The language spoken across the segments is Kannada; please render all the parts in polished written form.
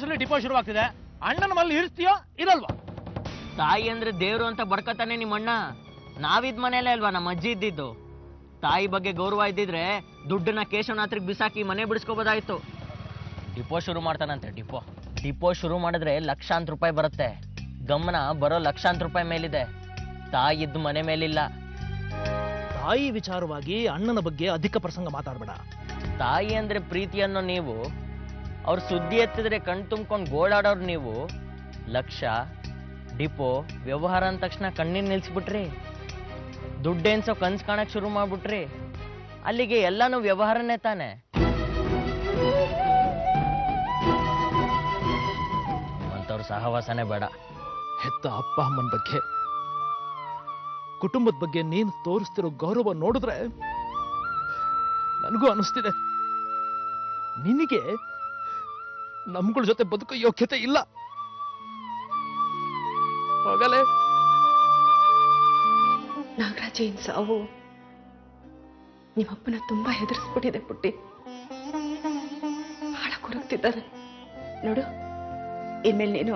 ಮೊದಲು ಡಿಪೋ ಶುರುವಾಗ್ತಿದೆ. ಅಣ್ಣನ ಮಲ್ಲಿ ಇರಿಸ್ತೀಯೋ ಇರಲ್ವಾ? ತಾಯಿ ಅಂದ್ರೆ ದೇವ್ರು ಅಂತ ಬಡ್ಕತಾನೆ ನಿಮ್ಮಣ್ಣ. ನಾವಿದ್ ಮನೇಲೆ ಅಲ್ವಾ ನಮ್ಮ ಅಜ್ಜಿ ಇದ್ದಿದ್ದು. ತಾಯಿ ಬಗ್ಗೆ ಗೌರವ ಇದ್ದಿದ್ರೆ ದುಡ್ಡನ್ನ ಕೇಶವನಾಥ್ರಿಗೆ ಬಿಸಾಕಿ ಮನೆ ಬಿಡಿಸ್ಕೋಬೋದಾಯ್ತು. ಡಿಪೋ ಶುರು ಮಾಡ್ತಾನಂತೆ. ಡಿಪೋ ಶುರು ಮಾಡಿದ್ರೆ ಲಕ್ಷಾಂತರ ರೂಪಾಯಿ ಬರುತ್ತೆ. ಗಮನ ಬರೋ ಲಕ್ಷಾಂತರ ರೂಪಾಯಿ ಮೇಲಿದೆ, ತಾಯಿ ಇದ್ದ ಮನೆ ಮೇಲಿಲ್ಲ. ತಾಯಿ ವಿಚಾರವಾಗಿ ಅಣ್ಣನ ಬಗ್ಗೆ ಅಧಿಕ ಪ್ರಸಂಗ ಮಾತಾಡ್ಬೇಡ. ತಾಯಿ ಅಂದ್ರೆ ಪ್ರೀತಿ ಅನ್ನೋ ನೀವು, ಅವ್ರ ಸುದ್ದಿ ಎತ್ತಿದ್ರೆ ಕಣ್ ತುಂಬ್ಕೊಂಡು ಗೋಳಾಡೋರು ನೀವು. ಲಕ್ಷ, ಡಿಪೋ, ವ್ಯವಹಾರ ಅಂದ ತಕ್ಷಣ ಕಣ್ಣೀರ್ ನಿಲ್ಸ್ಬಿಟ್ರಿ. ದುಡ್ಡೇನ್ಸೋ ಕನ್ಸ್ ಕಾಣಕ್ ಶುರು ಮಾಡ್ಬಿಟ್ರಿ. ಅಲ್ಲಿಗೆ ಎಲ್ಲಾನು ವ್ಯವಹಾರನೇ ತಾನೆ. ಅಂತವ್ರ ಸಹವಾಸನೇ ಬೇಡ. ಹೆತ್ತ ಅಪ್ಪ ಅಮ್ಮನ ಬಗ್ಗೆ, ಕುಟುಂಬದ ಬಗ್ಗೆ ನೀನು ತೋರಿಸ್ತಿರೋ ಗೌರವ ನೋಡಿದ್ರೆ ನನಗೂ ಅನಿಸ್ತಿದೆ ನಿನಗೆ ನಮ್ಗಳ ಜೊತೆ ಬದುಕೋ ಯೋಗ್ಯತೆ ಇಲ್ಲ. ಹೋಗಲೇ. ನಾಗರಾಜೇನ್ ಸಾವು ನಿಮ್ಮಪ್ಪನ ತುಂಬಾ ಹೆದರ್ಸ್ಬಿಟ್ಟಿದೆ ಪುಟ್ಟಿ. ಹಾಳ ಕೊರಗ್ತಿದ್ದಾನೆ ನೋಡು. ಇನ್ಮೇಲೆ ನೀನು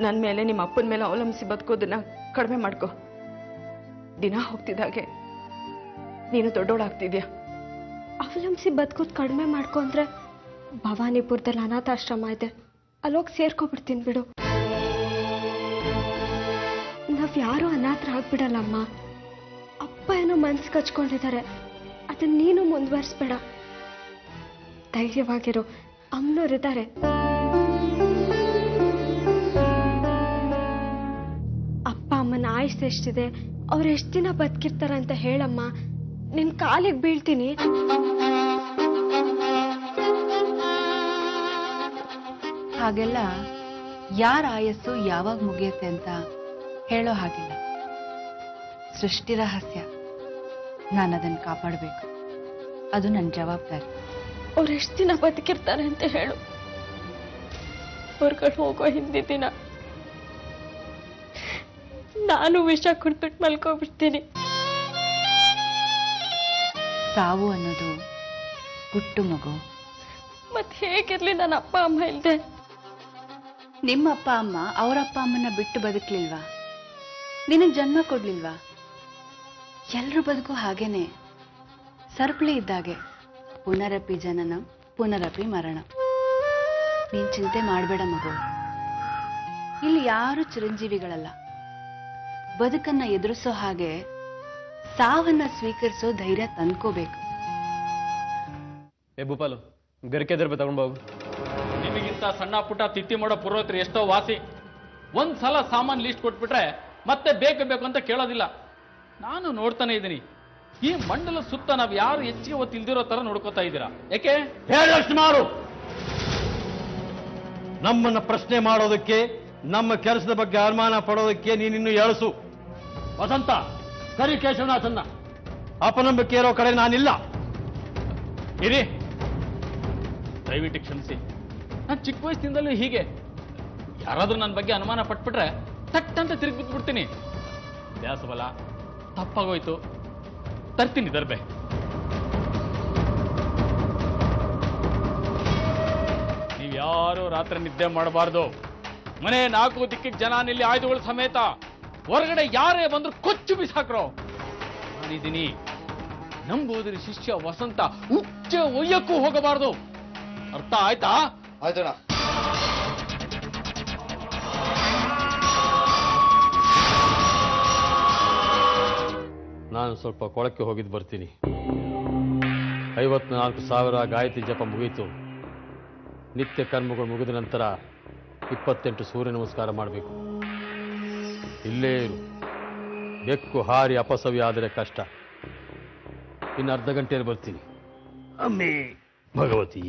ನನ್ನ ಮೇಲೆ ನಿಮ್ಮ ಅಪ್ಪನ ಮೇಲೆ ಅವಲಂಬಿಸಿ ಬದುಕೋದನ್ನ ಕಡಿಮೆ ಮಾಡ್ಕೋ. ದಿನ ಹೋಗ್ತಿದ್ದಾಗೆ ನೀನು ದೊಡ್ಡೋಳಾಗ್ತಿದ್ಯಾ. ಅವಲಂಬಿಸಿ ಬದುಕೋದು ಕಡಿಮೆ ಮಾಡ್ಕೊ ಅಂದ್ರೆ ಭವಾನಿಪುರದಲ್ಲಿ ಅನಾಥಾಶ್ರಮ ಇದೆ, ಅಲ್ಲೋಗಿ ಸೇರ್ಕೊಬಿಡ್ತೀನಿ ಬಿಡು. ನಾವ್ ಯಾರು ಅನಾಥರಾಗ್ಬಿಡಲ್ಲಮ್ಮ. ಅಪ್ಪ ಏನೋ ಮನ್ಸು ಕಚ್ಕೊಂಡಿದ್ದಾರೆ, ಅದನ್ನ ನೀನು ಮುಂದುವರಿಸ್ಬೇಡ. ಧೈರ್ಯವಾಗಿರು, ಅಮ್ಮನವರಿದ್ದಾರೆ. ಅಪ್ಪ ಅಮ್ಮನ ಆಯುಸ್ ಎಷ್ಟಿದೆ, ಅವ್ರು ಎಷ್ಟು ದಿನ ಬದುಕಿರ್ತಾರೆ ಅಂತ ಹೇಳಮ್ಮ. ನಿನ್ ಕಾಲಿಗೆ ಬೀಳ್ತೀನಿ. ಹಾಗೆಲ್ಲ ಯಾರ ಆಯಸ್ಸು ಯಾವಾಗ ಮುಗಿಯುತ್ತೆ ಅಂತ ಹೇಳೋ ಹಾಗಿಲ್ಲ. ಸೃಷ್ಟಿ ರಹಸ್ಯ, ನಾನು ಅದನ್ನು ಕಾಪಾಡಬೇಕು. ಅದು ನನ್ನ ಜವಾಬ್ದಾರಿ. ಅವ್ರು ಎಷ್ಟು ದಿನ ಬದುಕಿರ್ತಾರೆ ಅಂತ ಹೇಳು. ಹೊರಗಡೆ ಹೋಗೋ ಹಿಂದಿನ ದಿನ ನಾನು ವಿಷ ಕುಡ್ಬಿಟ್ಟು ಮಲ್ಕೋಬಿಡ್ತೀನಿ. ಸಾವು ಅನ್ನೋದು ಹುಟ್ಟು ಮಗು. ಮತ್ತೆ ಹೇಗಿರ್ಲಿ ನನ್ನ ಅಪ್ಪ ಅಮ್ಮ ಇಲ್ದೆ? ನಿಮ್ಮ ಅಪ್ಪ ಅಮ್ಮ ಅವರಪ್ಪ ಅಮ್ಮನ ಬಿಟ್ಟು ಬದುಕ್ಲಿಲ್ವಾ? ನಿನಗೆ ಜನ್ಮ ಕೊಡ್ಲಿಲ್ವಾ? ಎಲ್ರೂ ಬದುಕು ಹಾಗೇನೆ, ಸರಪಳಿ ಇದ್ದಾಗೆ. ಪುನರಪಿ ಜನನ ಪುನರಪಿ ಮರಣ. ನೀನ್ ಚಿಂತೆ ಮಾಡಬೇಡ ಮಗು. ಇಲ್ಲಿ ಯಾರು ಚಿರಂಜೀವಿಗಳಲ್ಲ. ಬದುಕನ್ನ ಎದುರಿಸೋ ಹಾಗೆ ಸಾವನ್ನ ಸ್ವೀಕರಿಸೋ ಧೈರ್ಯ ತಂದ್ಕೋಬೇಕು. ಭೂಪಾಲು, ಗರಿಕೆ ದರ್ಬೆ ತಗೊಂಡ್ಬೋಗು. ನಿಮಗಿಂತ ಸಣ್ಣ ಪುಟ್ಟ ತಿತ್ತಿ ಮಾಡೋ ಪುರೋಹಿತರು ಎಷ್ಟೋ ವಾಸಿ. ಒಂದ್ಸಲ ಸಾಮಾನ್ ಲಿಸ್ಟ್ ಕೊಟ್ಬಿಟ್ರೆ ಮತ್ತೆ ಬೇಕು ಅಂತ ಕೇಳೋದಿಲ್ಲ. ನಾನು ನೋಡ್ತಾನೆ ಇದ್ದೀನಿ, ಈ ಮಂಡಲ ಸುತ್ತ ನಾವ್ ಯಾರು ಹೆಚ್ಚಿಗೆ ಒತ್ತು ಇಲ್ದಿರೋ ತರ ನೋಡ್ಕೋತಾ ಇದ್ದೀರಾ. ಯಾಕೆ ಹೇಳಷ್ಟು ನಮ್ಮನ್ನ ಪ್ರಶ್ನೆ ಮಾಡೋದಕ್ಕೆ, ನಮ್ಮ ಕೆಲಸದ ಬಗ್ಗೆ ಅನುಮಾನ ಪಡೋದಕ್ಕೆ ನೀನಿನ್ನು ಎಳಸು. ವಸಂತ, ಕರಿ ಕೇಶವನಾಥನ್ನ. ಅಪನಂಬಿಕೆ ಇರೋ ಕಡೆ ನಾನಿಲ್ಲ. ಇರಿ, ದಯವಿಟ್ಟು ಕ್ಷಮಿಸಿ. ನಾನು ಚಿಕ್ಕ ವಯಸ್ಸಿನಿಂದಲೂ ಹೀಗೆ. ಯಾರಾದ್ರೂ ನನ್ನ ಬಗ್ಗೆ ಅನುಮಾನ ಪಟ್ಬಿಟ್ರೆ ತಟ್ ಅಂತ ತಿರುಗಿ ಬಿಟ್ಬಿಡ್ತೀನಿ. ದ್ಯಾಸಬಲ ತಪ್ಪಾಗೋಯ್ತು, ತರ್ತೀನಿ ದರ್ಬೆ. ನೀವ್ಯಾರು ರಾತ್ರಿ ನಿದ್ದೆ ಮಾಡಬಾರ್ದು. ಮನೆ 4 ದಿಕ್ಕಿಗೆ ಜನ ನಿಲ್ಲಿ ಆಯುಧಗಳ ಸಮೇತ. ಹೊರಗಡೆ ಯಾರೇ ಬಂದ್ರು ಕೊಚ್ಚು ಬಿಸಾಕ್ರೋ. ನಾನಿದ್ದೀನಿ. ನಂಬುವುದರ ಶಿಷ್ಯ ವಸಂತ ಉಚ್ಚ ಒಯ್ಯಕ್ಕೂ ಹೋಗಬಾರದು. ಅರ್ಥ ಆಯ್ತಾ? ಆಯ್ತಣ್ಣ. ನಾನು ಸ್ವಲ್ಪ ಕೊಳಕ್ಕೆ ಹೋಗಿದ್ದು ಬರ್ತೀನಿ. 54,000 ಗಾಯತ್ರಿ ಜಪ ಮುಗೀತು. ನಿತ್ಯ ಕರ್ಮಗಳು ಮುಗಿದ ನಂತರ 28 ಸೂರ್ಯ ನಮಸ್ಕಾರ ಮಾಡಬೇಕು. ಇಲ್ಲೇ ಇರು. ಬೆಕ್ಕು ಹಾರಿ ಅಪಸವ್ಯ ಆದರೆ ಕಷ್ಟ. ಇನ್ನು ಅರ್ಧ ಗಂಟೆಯಲ್ಲಿ ಬರ್ತೀನಿ. ಅಮ್ಮೇ ಭಗವತಿ.